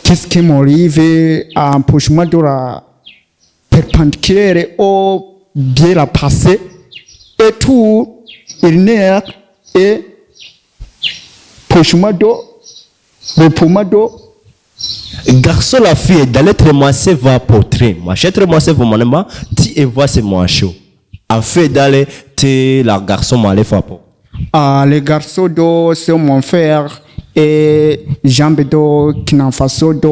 Qu'est-ce qui m'arrive empêche-moi de la perpendiculaire au bien la passer et tout il n'est et empêche-moi de repos-moi de garçon la fille dans l'être moi c'est va portrait moi être moi c'est vraiment moi ti et voix c'est moi chaud en fait d'aller te la garçon moi les fois les garçons de c'est mon frère et jambes de qui n'en façon de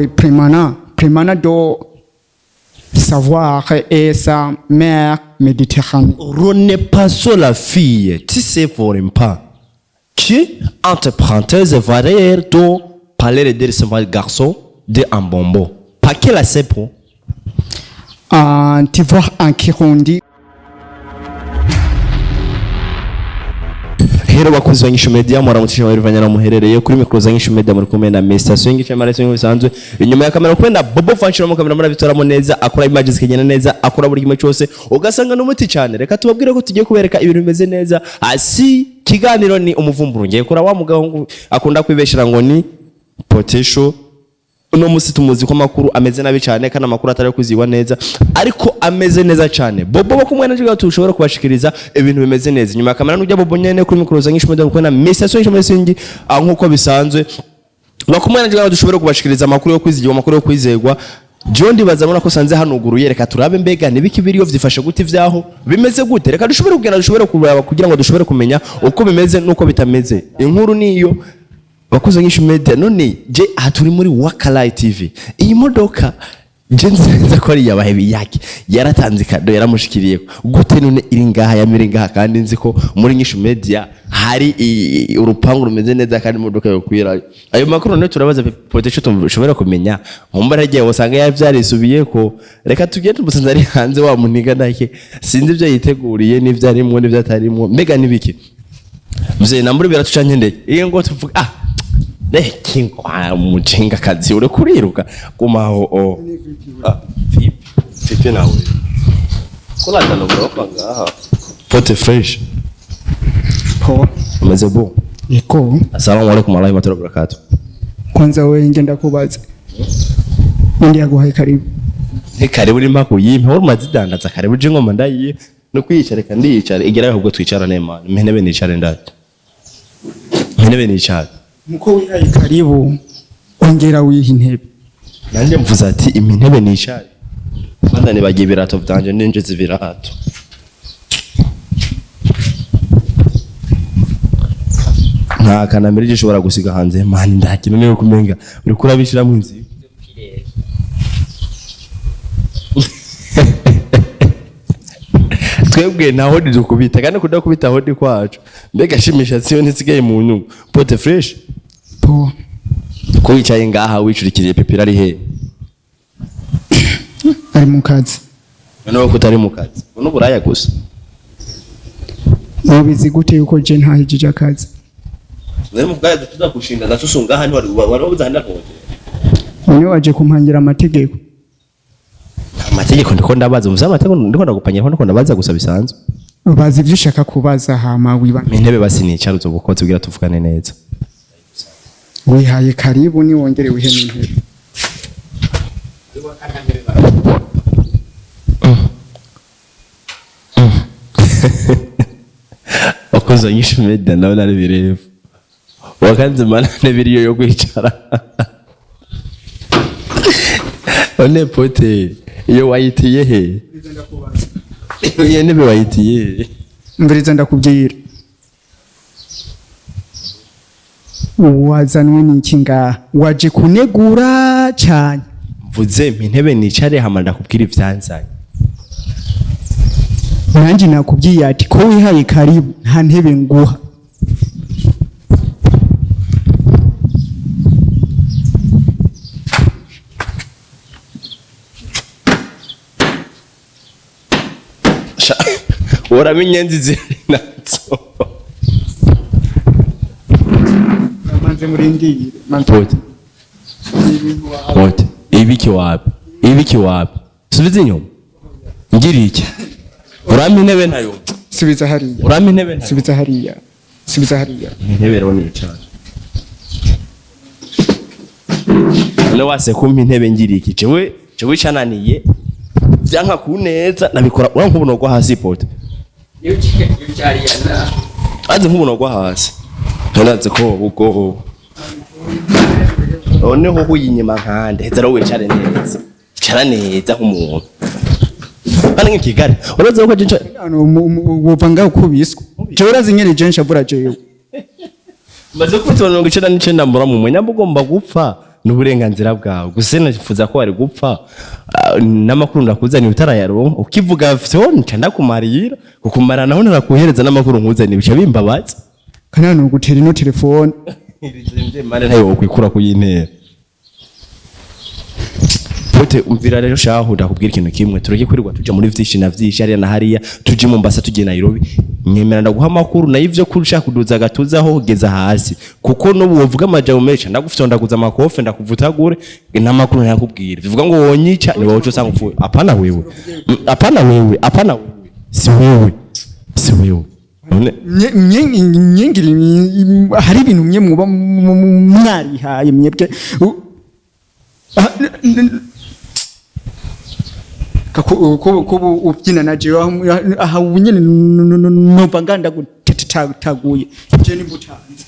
prémana de savoir et sa mère méditerranée. On n'est pas sur la fille tu sais pour un pas qui entre parenthèses varier de parler de ce garçon de un bonbon pas que la c'est pour tu vois en Kirundi. Hero bakuzi wanyishu media mwaramutse wabivanya na muherereye kuri mikro zanyishu media muri kumwe na Mr Swingi cyamara swingi bisanzwe inyuma ya kamera kwenda Bobo Fanchiro mu kamera muri bitoramo neza akora images kigena neza akora buri kimwe cyose ugasanga n'umuti cyane reka tubabwire ko tugiye kubereka ibintu bimeze neza asi kiganiro ni umuvumburo ngiye kora wa mugabo akunda kwibeshira ngo ni POTESHO uno musi tumuzi ko makuru ameze nabi cyane kana makuru atari kuzigwa neza ariko ameze neza cyane Bobo bakumwe naje tushobora kubashikiriza ibintu bimeze neza nyuma kamera n'ujya Bobo nyene kuri mikro zanyishu media ko na Mr Swingi nkuko bisanzwe bakumwe naje dushobora kubashikiriza amakuru yo kwizigwa amakuru yo kwizegwa John ndibazabona ko sanze hanuguruye reka turabe mbega nibiki biriyo vyifashe gute vyaho bimeze gute reka dushobore kugenda dushobore kuraba kugira ngo dushobore kumenya uko bimeze nuko bitameze inkuru niyo bakuze nyinshi media none je aturi muri Wakalayi TV iyi modoka je nziza ko ari yabahebi yake yaratanze kado yaramushikiriye gute none iri ngaha yamire ngaha kandi nzi ko muri nyinshi media hari urupangu rumeze neza kandi modoka yo kwira ayo makuru none turabaza POTESHO tushobora kumenya mumbara giye wasanga yavyarisubiye ko reka tugende musanze ari hanze wa muniga ndake sinzi byo yiteguriye n'ivyarimwe n'ivyatarimo mbega nibiki mzee namburi biratucanye ndeke iyo ngo tuvuga kingwa mujenga kazi ure kuriruka kumaho vipi nawe kula tano bro ngaha pote fresh po umeze bo yeko assalamu alaykum wa rahmatullahi wa barakatuh kwanza wewe ngenda kubaza ndi yaguhaye karibu karibu ni mpako yimpe wari mazidandaza karibu je ngoma ndayiye no kwiyicara kandi yicara igera ahubwo twicara nema mpene nicare ndati mpene nicare muko wihaye karibu ongera wiha intebe nanje mvuza ati intebe nicare bandane bagiye birato byanje ninje zibirato nta kanamira gishobora gusiga hanze mani ndakino niyo kumenga uri kurabishira mu nzi twebwe naho dukubita kandi kudakubita hodi kwacu mbega shimisha siyo nisigaye mu nyungu pote fresh po ko yicaye ngaha wicurikiriye pepera ari he ari mu kazi none ko utari mu kazi uno buraya gusa mubizi gute yuko je ntahijije akazi nari mu bwaye tudakushinda nacusunga hano wari ubuzanda ntoje none waje kumpangira amategeko ndiko ndabaza muza amategeko ndiko ndagupanyira ndiko ndabaza gusa bisanzwe bazi ivyo ushaka kubaza hama wiba intebe basi nicara uzobukoze ugira tuvugane neza wihaye karibu ni wongere wihe n'intebe wakoze nyinshi media nawe nari birefu wakanze mana nebiriyo yo kwicara one pote iyo wayitiye he iyo nebe wayitiye mbiriza ndakubwira wazanwe n'iki ngaha waje kunegura cyane mvuze intebe nicare hama ndakubwira ivyanzanye nanjye nakubwiye ati ko wihaye karibu nta ntebe nguha uramenye nzizi nazo manze murindire pote ibiki wapi subiza inyuma ngiri iki urame intebe ntayo subiza hariya urame intebe ntayo subiza hariya intebe rero ni cyane none wase kumpa intebe ngiriki jewe cananiye byanka kuneza nabikora ura nk'ubuno gwa hasi pote aze nk'ubuno gwa hasi nanaze ko ubwo noneho huyinyima nkande hezara wicare neza icara neza nk'umuntu bana nk'ikigari uraze ko jinja wova ngaho kubiswa jewe urazi nyene jensha bura jewe maze kutona ngo icenda n'icenda mbura mu mwanya ugomba gupfa n'uburenganzira bwawe gusa nafuza ko ari gupfa n'amakuru ndakuzanira utarayaronka ukivuga vyo ncanda kumarira kukumara naho narakuhereza n'amakuru nkuzanira bica bimbabaza kana no gutera ino telefone nje mane ntayo kwikura kuyintera pote umvira rero shaho ndakubwira ikintu kimwe tureke kwirirwa tuja muri vyinshi na vyinshi hariya na hariya tuje mu Mbasa tuje Nairobi nyemera ndaguha amakuru na ivyo kurusha kuduza gatuzaho kugeza hasi kuko no buvuga amajambo menshi ndagufite ndaguza amakofe ndakuvutagure n'amakuru nakubwira bivuga ngo wonyica ni wowe usanga upfuye apana wewe si wewe none nyengiri hari ibintu mye muba mwarihaye mwebwe kubu ubyina na jewe aha ubunyene numva nganda gutataguye je ni butanze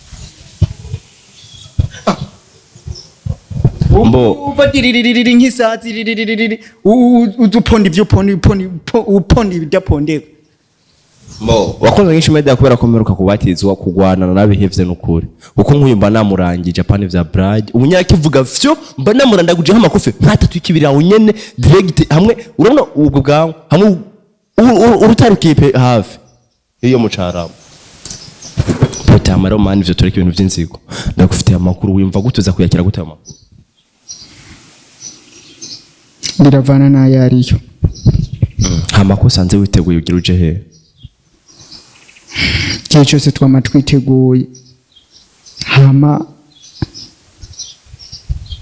ubadiriri nk'isazi udupondi byo upondi ibidapondeka wakoze nk'inshi media kubera komeruka kubatizwa kugwana nabihevye n'ukuri uko nkuyumva namurangije apane vya brage umunyakivuga vyo mba namurandaguje amakofe nkatatu ikibira unyene direct hamwe urabona ubwo bwawe hamwe urutari kipe hafi iyo mucaramo pote amaro mani vyo tureke ibintu vy'inzigo ndagufitiye amakuru wimva gutuza kuyakira gute amakuru biravana na yariyo amakosa nze witeguye ugira uje he kiye cyose twama twiteguye hama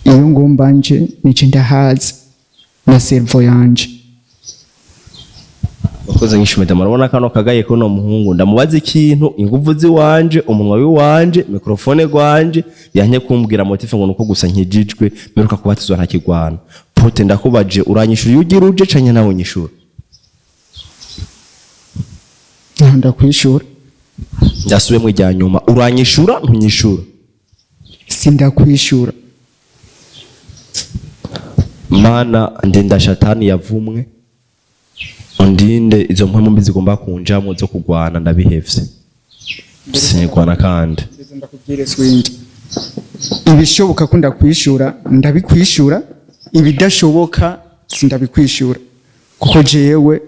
iyo ngomba nje nice ndahazi na servo yanje wakoze nk'ishimeda marabona kano kagaye ko no muhungu ndamubaza ikintu inguvu ziwanje umunwa wiwanje mikrofone gwanje yanye kumbwira motive ngo nuko gusa nkijijwe meruka kubatizwa nta kigwana pote ndakubaje uranyishura ugira uje canye nawe nyishura ndakwishura ndasubiye mu rya nyuma uranyishura ntunyishura sindakwishura mana ndenda shatani yavumwe undinde izo mpamvu mbi zigomba kunjamo zo kugwana ndabihevye sinigwana kandi ndakubwire SWINGI ibishoboka ko ndakwishura ndabikwishura ibidashoboka sindabikwishura kuko jewe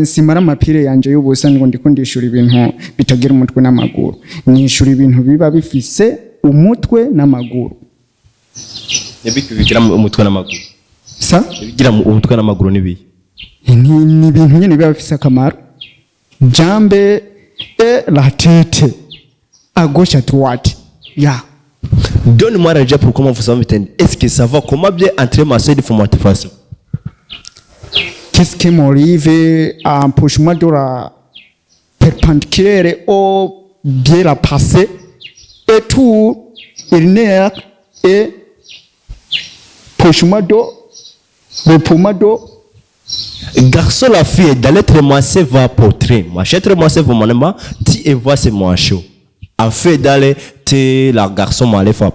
simara amapire yanje y'ubusa ngo ndikundishura ibintu bitagira umutwe n'amaguru nishura ibintu biba bifise umutwe n'amaguru bigira umutwe n'amaguru sa bigira umutwe n'amaguru nibi ni ibintu nyene biba bifise akamaro jambe la tête à gauche à droite ya donne-moi un pour comment vous savez est-ce que ça va comment bien entrer ma série de motivation. Qu'est-ce qui m'arrive à push-moi de la perpendiculaire au bien la passer et tout il n'est et push-moi de repos-moi de garçon la fille d'aller tremasser va portrer moi j'ai tremassé vraiment tu et vois c'est moi chaud a fait d'aller te la garçon m'allait faire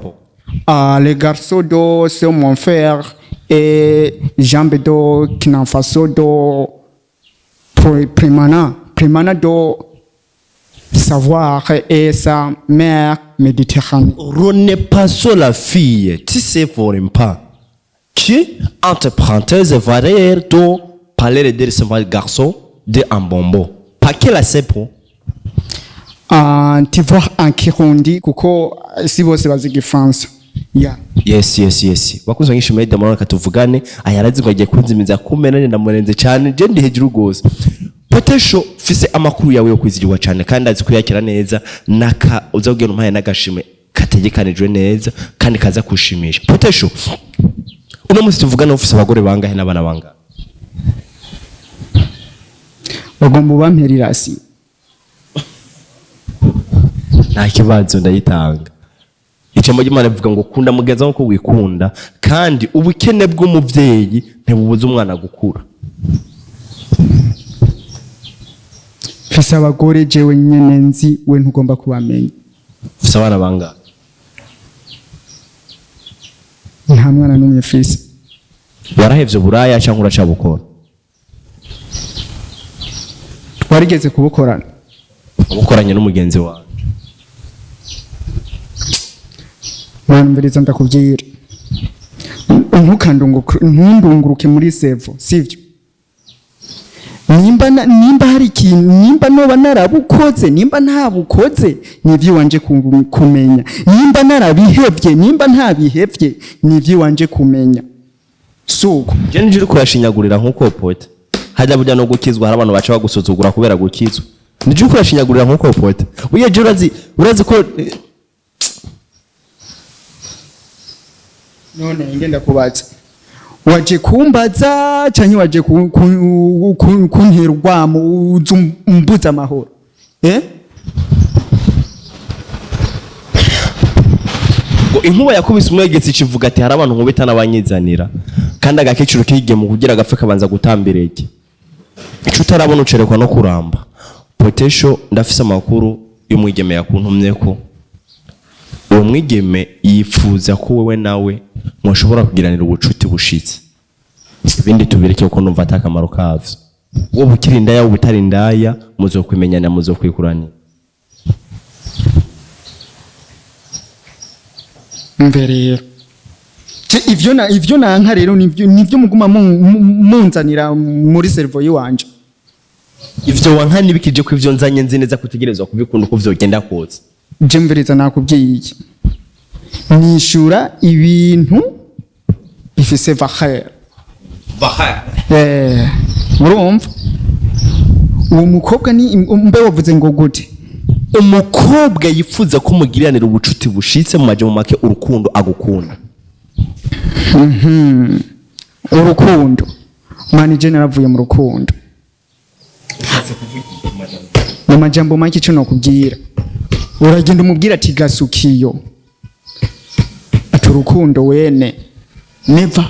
pas les garçons do c'est mon frère et jambe do kina faso do primana do savoir et sa mère Méditerranée. René pas sur la fille tu sais pour pas qui entre parenthèses varier do parler de ce garçon de un bonbon pas que la c'est pour tu vois en Kirundi kuko si bose bazi France. Yeah. Yes. Wakuzo nk'ishimwe damara katuvugane ayarazi ngo agiye kunzimiza kumena ndamurenze cyane je ndi hejuru gose. Potesho fise amakuru yawe yo kwizirwa cyane kandi azi kuyakira neza naka uzogena umpaye nagashime kategekanijwe neza kandi kaza kushimisha. Potesho uno musi tuvugana ufise abagore bangahe n'abana bangahe? Bagomba bamperirasi. Nta kibazo ndayitanga. icambo ry'Imana rivuga ngo kunda mugenzi wawe nkuko wikunda, kandi ubukene bw'umuvyeyi ntibubuza umwana gukura. Fise abagore jewe nyene nzi we ntugomba kubamenya. Fise abana bangahe? Nta mwana n'umwe fise. Warahevye buraya canke uracabukora? Warigeze kubukorana? Ubukoranye n'umugenzi wawe. Mwambiriza ndakubwira. Ntundunguruke muri sevo, sivyo? Nimba hari ikintu, nimba noba narabukoze, nimba ntabukoze, nivyo wanje kumenya. Nimba narabihevye, nimba ntabihevye, nivyo wanje kumenya. Suko. Je njiri kurashinyagurira nkuko pote. Hajya burya no gukizwa, hari abantu baca bagusuzugura kubera gukizwa. Nije kurashinyagurira nkuko pote. Uye je urazi ko none ngenda kubaza. Waje kumbaza canke waje kuntera urwamo uzumbuza amahoro? ngo inkuba yakubise umwegetse ikivuga ati hari abantu nkubita n'abanyizanira, kandi agakecuru kige mu kugira agapfe kabanza gutambireke. Ico utarabona ucerekwa no kuramba. Potesho ndafise amakuru y'umwigeme yakuntumye ko uwo mwigeme yifuza ko wewe nawe mushobora kugiranira ubucuti bushitse. Ibindi tubireke ko numva atakamaro kavyo. Wo bukirindaya wo butarindaya muzokwimenyana muzokwikurana. Mverero. Ivyo nanka rero nivyo muguma munzanira muri servo yiwanje. Ivyo wanka nibikije ko ivyo nzanye nzi neza kutegerezwa kubikunda uko vyogenda kose. Je mvereza nakubwiye iki? Nishura ibintu bifise valeur. Murumva? Uwo mukobwa ni mbe wavuze ngo gute? Umukobwa yifuza ko mugiranira ubucuti bushitse mu majambo make urukundo agukunda. Urukundo. Mani je naravuye mu rukundo. Mu majambo make cyo nokubwira. Uragenda umubwira ati gasukiyo. Ati urukundo wene. Never.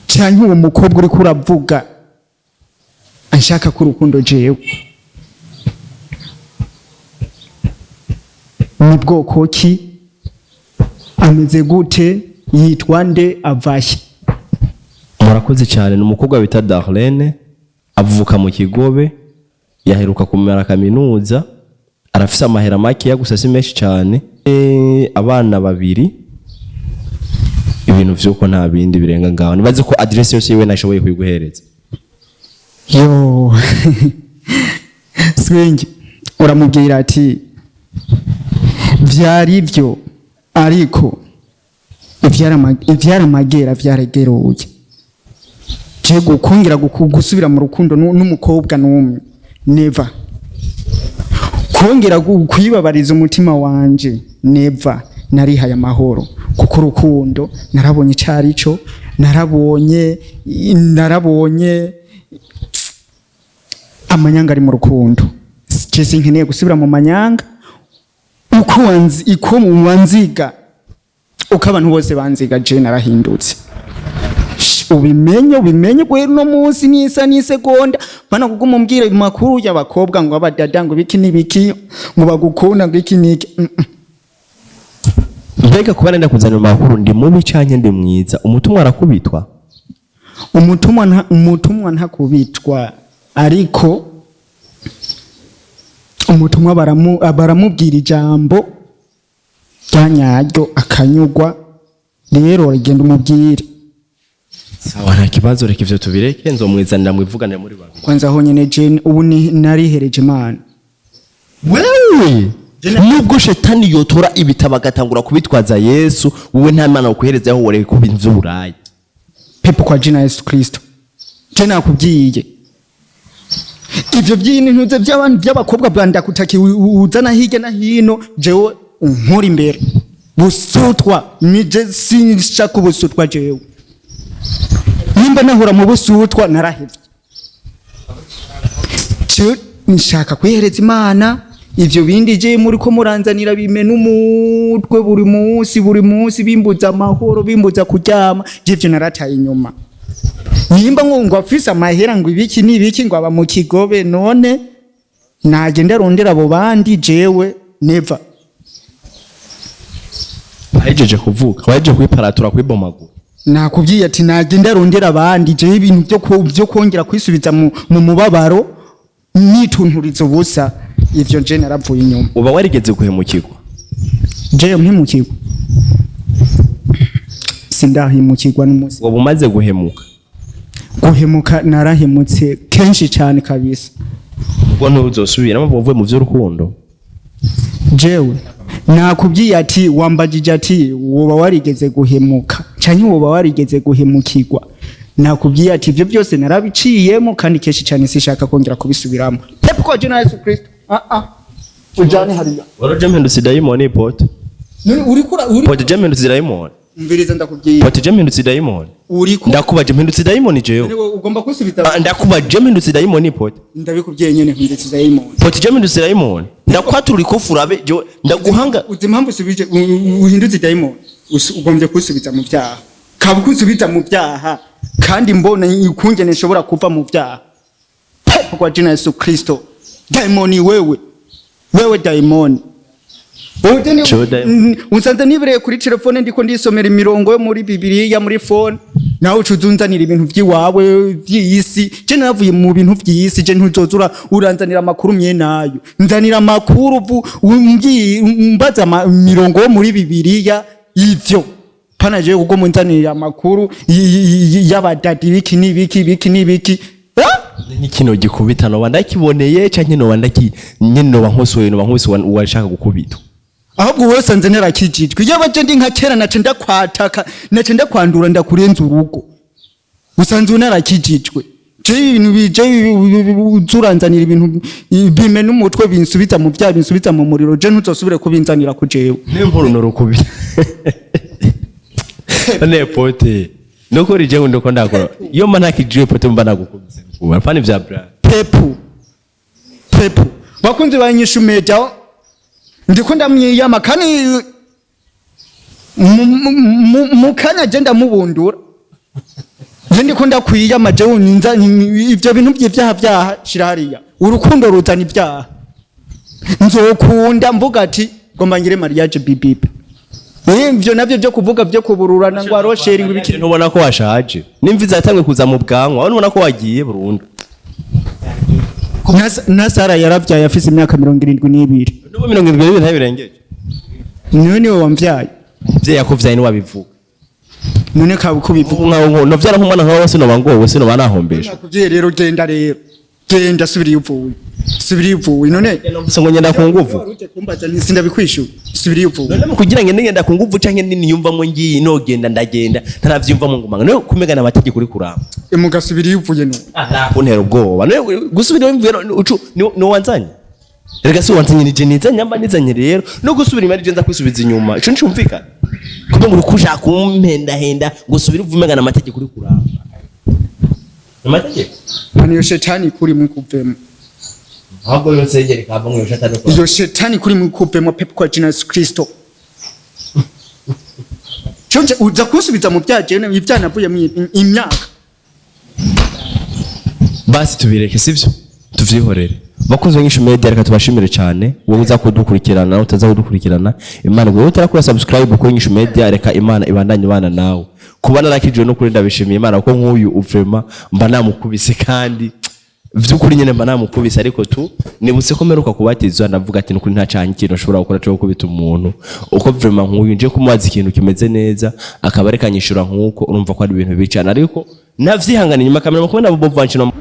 Cyane uwo mukobwa uri kuravuga anshaka ko urukundo jewe. Ni bwoko ki? Ameze gute? Yitwa nde? Avahe? Murakoze cyane. Ni umukobwa bita Darlene, avuka mu Kigobe, yaheruka kumara kaminuza, arafise amahera make gusa si menshi cyane. Abana babiri, ibintu vyuko nta bindi birenga ngaho. Nibaze ko address yose yewe nashoboye kuyiguhereza. Yo. Swingi uramubwira ati vyari byo ariko ivyaramagera vyaregeruye. Je gukongera gusubira mu rukundo n'umukobwa n'umwe. Never. Kongera kwibabariza umutima wanje. Never. Narihaye amahoro kuko urukundo narabonye cyarico, narabonye amanyanga ari mu rukundo. Jesse nkeneye gusubira mu manyanga uko wanziga uko abantu bose banziga. Je narahindutse. Ubimenye kwe no munsi nisa n'isegonda bana kugumumbwira makuru y'abakobwa ngo abadada ngo biki nibiki ngo bagukunda ngo iki niki. Mbega kuba nenda kuzana makuru ndi mubi cyanye ndi mwiza, umutumwa arakubitwa? Umutumwa ntakubitwa, ariko umutumwa baramubwira ijambo ryanyaryo akanyugwa. Rero rigenda umubwire. Sawa, nta kibazo, reka ivyo tubireke, nzomwizanira mwivuganira muri babiri. Kwanza ho nyene je ubu narihereje Imana. Wewe nubwo shetani yotora ibitaba agatangura kubitwaza Yesu, wowe nta Mana ukuhereza aho wore ku bintu vy'uburayi. Pepo kwa jina Yesu Kristo. Je nakubwiye. Ivyo by'intuze by'abantu by'abakobwa banda kutaki uzana hirya na hino, jewe nkuri imbere. Busutwa nije sinshaka ubusutwa jewe. Nimba nahura mu busutwa narahevye. Je nshaka kwihereza Imana, ivyo bindi je muri ko muranzanira bimena umutwe buri munsi bimbuza amahoro bimbuza kuryama je ivyo narataye inyuma nimba ngo afise amahera ngo ibiki nibiki ngo aba mu kigobe none nagenda rondera abo bandi jewe never bahejeje kuvuga bahejeje kwiparatura kwibomagura nakubwiye ati nagenda rondera abandi je ibintu byo kongera kwisubiza mu mubabaro nitunturiza ubusa ivyo je naravuye inyuma uba warigeze guhemukirwa je mpemukirwa sindahimukirwa n'umusi uba umaze guhemuka narahemutse kenshi cyane kabisa ubwo ntuzosubira bavuye mu vy'urukundo jewe nakubwiye ati wambagije ati woba warigeze guhemuka canke woba warigeze guhemukirwa nakubwiye ati ivyo byose narabiciyemo kandi kenshi cyane sishaka kongera kubisubiramo pepo kwa jina Yesu Kristo ujane hariya waraje mpindutse dayimoni pote pote je mpindutse dayimoni mbiriza ndakubwiye pote je mpindutse dayimoni ndakubaje mpindutse dayimoni jewe ugomba kusubiza ndakubaje mpindutse dayimoni pote ndabikubwiye nyene mpindutse dayimoni pote je mpindutse dayimoni ndakwatura ikofurabe jewe ndaguhanga uzimpamvu subije uhindutse dayimoni ugombye kusubiza mu byaha kaba kusubiza mu byaha kandi mbona ikungene nshobora kuva mu byaha kwa jina Yesu Kristo dayimoni wewe dayimoni unsanze nibereye kuri telefone ndiko ndisomera imirongo yo muri Bibiliya muri phone nawe ucuzunzanira ibintu by'iwawe by'isi je navuye mu bintu by'isi je ntuzozura uranzanira amakuru mye nayo nzanira amakuru umbaza imirongo yo muri Bibiliya ivyo pana je kuko munzanira amakuru y'abadadi biki nibiki ni kino gikubita no bandakiboneye canke no bandaki nyene no bankosoye washaka gukubita ahubwo wese nze nerakijijwe iyo baje ndi nka kera nace ndakwataka nace ndakwandura ndakurenza urugo usanze unarakijijwe je ibintu bije uzuranzanira ibintu bimena umutwe binsubiza mu bya binsubiza mu muriro je ntuzosubire kubinzanira ku jewe n'inkuru no rukubita ne pote noko rije ngo ndoko ndakora iyo manakijwe pote mba nagukubise urafani vya bra pepo bakunze banyishu meja ndiko ndamwiyama kandi mukanya je ndamubundura je ndiko ndakwiyama je uninza ivyo bintu by'ivyaha shira hariya urukundo ruzana ibyaha nzokunda mvuga ati ngomba ngire mariage bibibi ivyo navyo byo kuvuga byo kubururana ngo arosheri ngo ibiki ntubona ko washaje nimvi zatangwe kuza mu bwanwa ubona ko wagiye burundu Nasara yaravyaye afise imyaka 72 nubo 72 ntabirengeje none wamvyaye vye yakuvyaye ni wabivuga none kabuko bivuga no vyara nk'umwana nkawe wese no bangowe se no banahombesha nakuvye rero genda subiri uvuye none so ngo nyenda ku nguvu sindabikwishyura subiri uvuye none kugira ngo ngenda ku nguvu canke nini yumvamo ngiyi no genda ndagenda ntaravyumvamo ngumanga no kumegana amategeko kuri kuramba mugasubiri uvuye no kuntera ubwoba none gusubira imvuye no wanzanye rega si wanzanye nije nizanye amba nizanye rero no gusubira imari je nza kwisubiza inyuma ico ncumvikana kuko ngo kuja kumpenda henda gusubira uvumegana amategeko kuri kuramba amategeko niyo shetani kuri mukuvemo ahubwo yo nsengeri kava mu shetani iyo shetani kuri mukuvemo pepo kwa jina Yesu Kristo cyo uza kusubiza mu byaje ivyanavuye mu imyaka basi tubireke sivyo tuvyihorere bakunze nyinshi media reka tubashimire cyane wowe uza kudukurikirana utaza kudukurikirana Imana ngo utarakora subscribe kuri nyinshi media reka Imana ibandanye bana nawe kubana nakijwe no kuri ndabishimiye Imana ko nk'uyu uvema mba namukubise kandi vyukuri nyene mba namukubise ariko tu nibutse ko meruka kubatizwa ndavuga ati nukuri nta cyanyi kintu ushobora gukora cyo kubita umuntu uko vema nk'uyu nje kumubaza ikintu kimeze neza akaba rekanyishura nk'uko urumva ko ari ibintu bicana ariko navyihangana nyuma kamera makomena bo vanchino